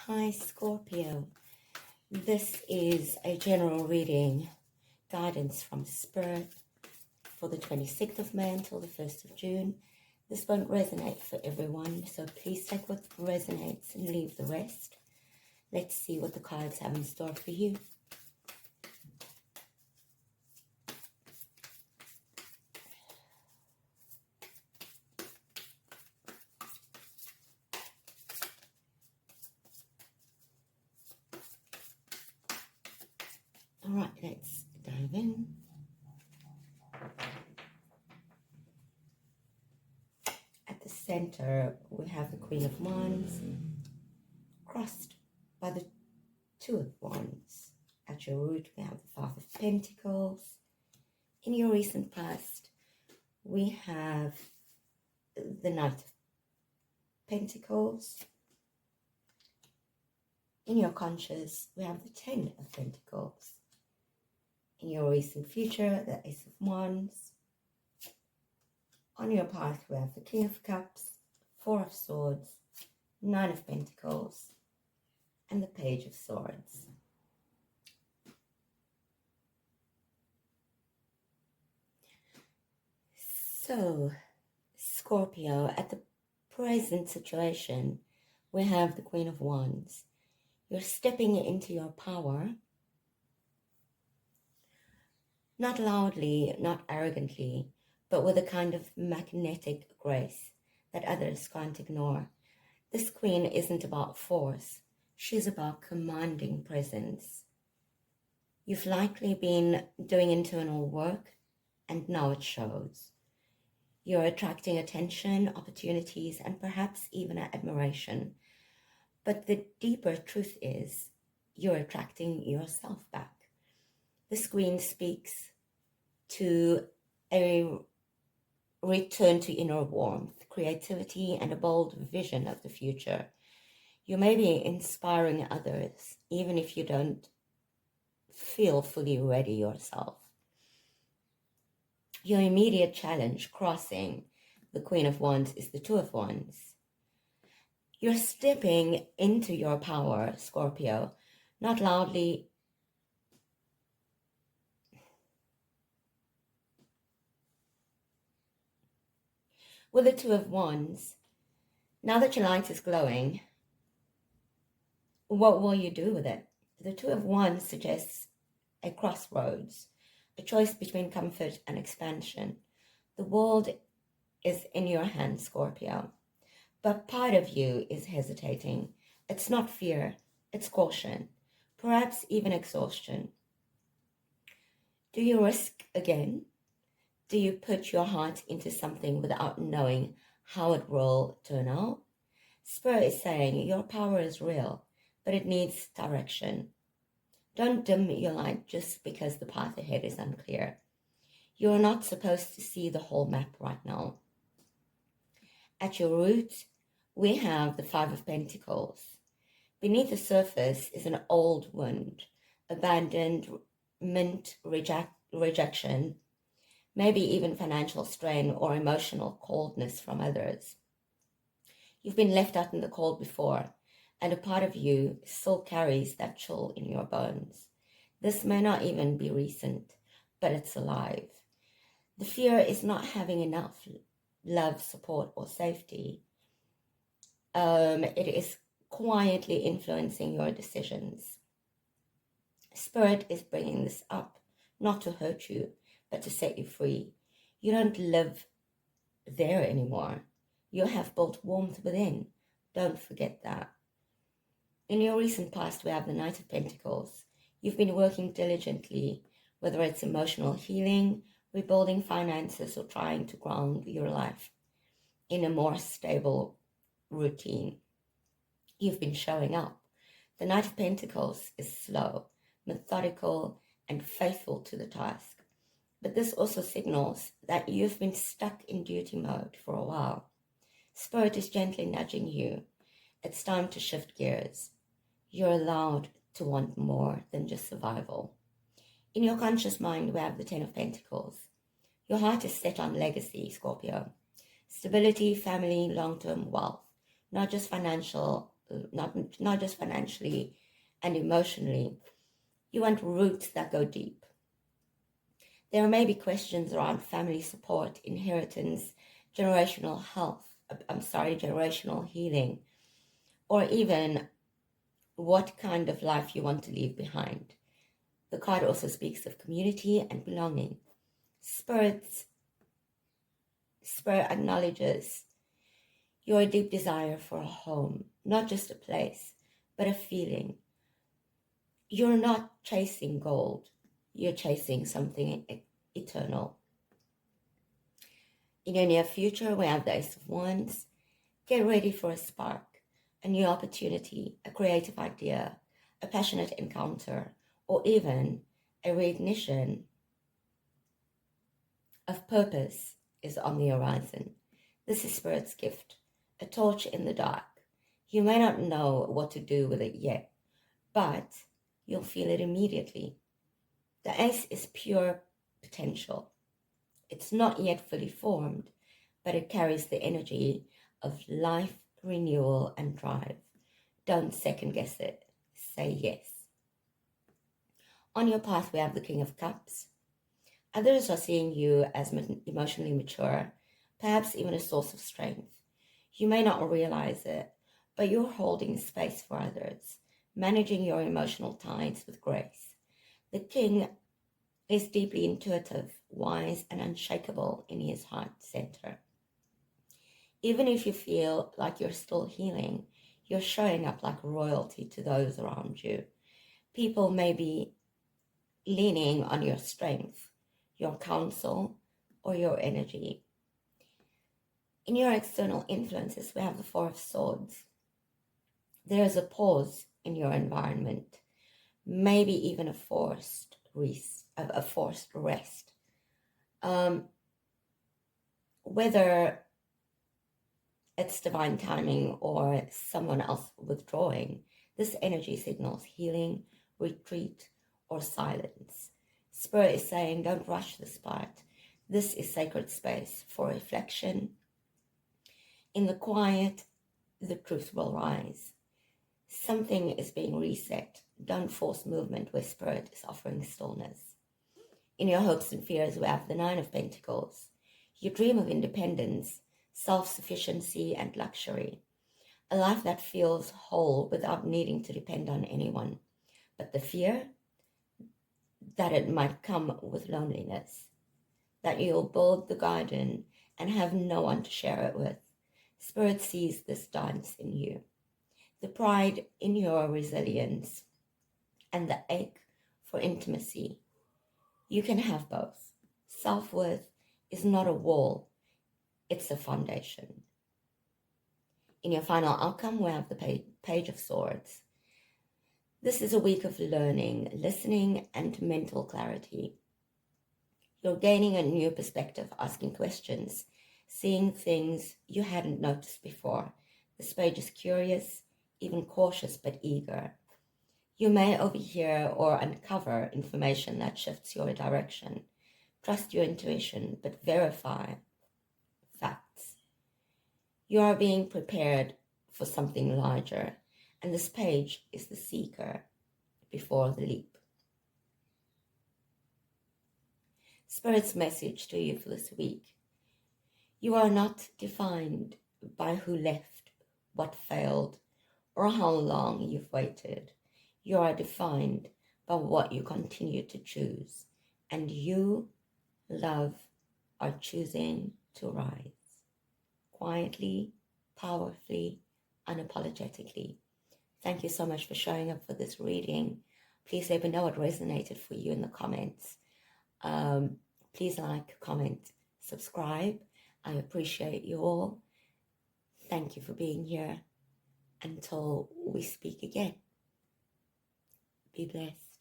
Hi Scorpio, this is a general reading, guidance from Spirit for the 26th of May until the 1st of June. This won't resonate for everyone, so please take what resonates and leave the rest. Let's see what the cards have in store for you. All right, let's dive in. At the center, we have the Queen of Wands, crossed by the Two of Wands. At your root, we have the Five of Pentacles. In your recent past, we have the Knight of Pentacles. In your conscious, we have the Ten of Pentacles. In your recent future, the Ace of Wands. On your path, we have the King of Cups, Four of Swords, Nine of Pentacles, and the Page of Swords. So, Scorpio, at the present situation, we have the Queen of Wands. You're stepping into your power, not loudly, not arrogantly, but with a kind of magnetic grace that others can't ignore. This queen isn't about force. She's about commanding presence. You've likely been doing internal work, and now it shows. You're attracting attention, opportunities, and perhaps even admiration. But the deeper truth is, you're attracting yourself back. This queen speaks to a return to inner warmth, creativity, and a bold vision of the future. You may be inspiring others, even if you don't feel fully ready yourself. Your immediate challenge crossing the Queen of Wands is the Two of Wands. You're stepping into your power, Scorpio, not loudly. With the Two of Wands, now that your light is glowing, what will you do with it? The Two of Wands suggests a crossroads, a choice between comfort and expansion. The world is in your hands, Scorpio, but part of you is hesitating. It's not fear, it's caution, perhaps even exhaustion. Do you risk again? Do you put your heart into something without knowing how it will turn out? Spirit is saying your power is real, but it needs direction. Don't dim your light just because the path ahead is unclear. You're not supposed to see the whole map right now. At your root, we have the Five of Pentacles. Beneath the surface is an old wound, abandonment, rejection, maybe even financial strain or emotional coldness from others. You've been left out in the cold before, and a part of you still carries that chill in your bones. This may not even be recent, but it's alive. The fear is not having enough love, support, or safety. It is quietly influencing your decisions. Spirit is bringing this up, not to hurt you, but to set you free. You don't live there anymore. You have built warmth within. Don't forget that. In your recent past, we have the Knight of Pentacles. You've been working diligently, whether it's emotional healing, rebuilding finances, or trying to ground your life in a more stable routine. You've been showing up. The Knight of Pentacles is slow, methodical, and faithful to the task. But this also signals that you've been stuck in duty mode for a while. Spirit is gently nudging you. It's time to shift gears. You're allowed to want more than just survival. In your conscious mind, we have the Ten of Pentacles. Your heart is set on legacy, Scorpio. Stability, family, long-term wealth, not just financial not just financially and emotionally. You want roots that go deep. There may be questions around family support, inheritance, generational healing, or even what kind of life you want to leave behind. The card also speaks of community and belonging. Spirit acknowledges your deep desire for a home, not just a place, but a feeling. You're not chasing gold, you're chasing something eternal. In your near future, we have the Ace of Wands. Get ready for a spark, a new opportunity, a creative idea, a passionate encounter, or even a reignition of purpose is on the horizon. This is Spirit's gift, a torch in the dark. You may not know what to do with it yet, but you'll feel it immediately. The Ace is pure potential. It's not yet fully formed, but it carries the energy of life, renewal, and drive. Don't second guess it. Say yes. On your path, we have the King of Cups. Others are seeing you as emotionally mature, perhaps even a source of strength. You may not realize it, but you're holding space for others, managing your emotional tides with grace. The King is deeply intuitive, wise, and unshakable in his heart center. Even if you feel like you're still healing, you're showing up like royalty to those around you. People may be leaning on your strength, your counsel, or your energy. In your external influences, we have the Four of Swords. There is a pause in your environment, maybe even a forced rest. Whether it's divine timing or someone else withdrawing, this energy signals healing, retreat, or silence. Spirit is saying, don't rush this part. This is sacred space for reflection. In the quiet, the truth will rise. Something is being reset. Don't force movement where Spirit is offering stillness. In your hopes and fears, we have the Nine of Pentacles. You dream of independence, self-sufficiency, and luxury. A life that feels whole without needing to depend on anyone. But the fear that it might come with loneliness, that you'll build the garden and have no one to share it with. Spirit sees this dance in you. The pride in your resilience and the ache for intimacy. You can have both. Self-worth is not a wall, it's a foundation. In your final outcome, we have the Page of Swords. This is a week of learning, listening, and mental clarity. You're gaining a new perspective, asking questions, seeing things you hadn't noticed before. This page is curious, even cautious, but eager. You may overhear or uncover information that shifts your direction. Trust your intuition, but verify facts. You are being prepared for something larger, and this page is the seeker before the leap. Spirit's message to you for this week. You are not defined by who left, what failed, or how long you've waited. You are defined by what you continue to choose, and you, love, are choosing to rise. Quietly, powerfully, unapologetically. Thank you so much for showing up for this reading. Please let me know what resonated for you in the comments. Please like, comment, subscribe. I appreciate you all. Thank you for being here. Until we speak again. Be blessed.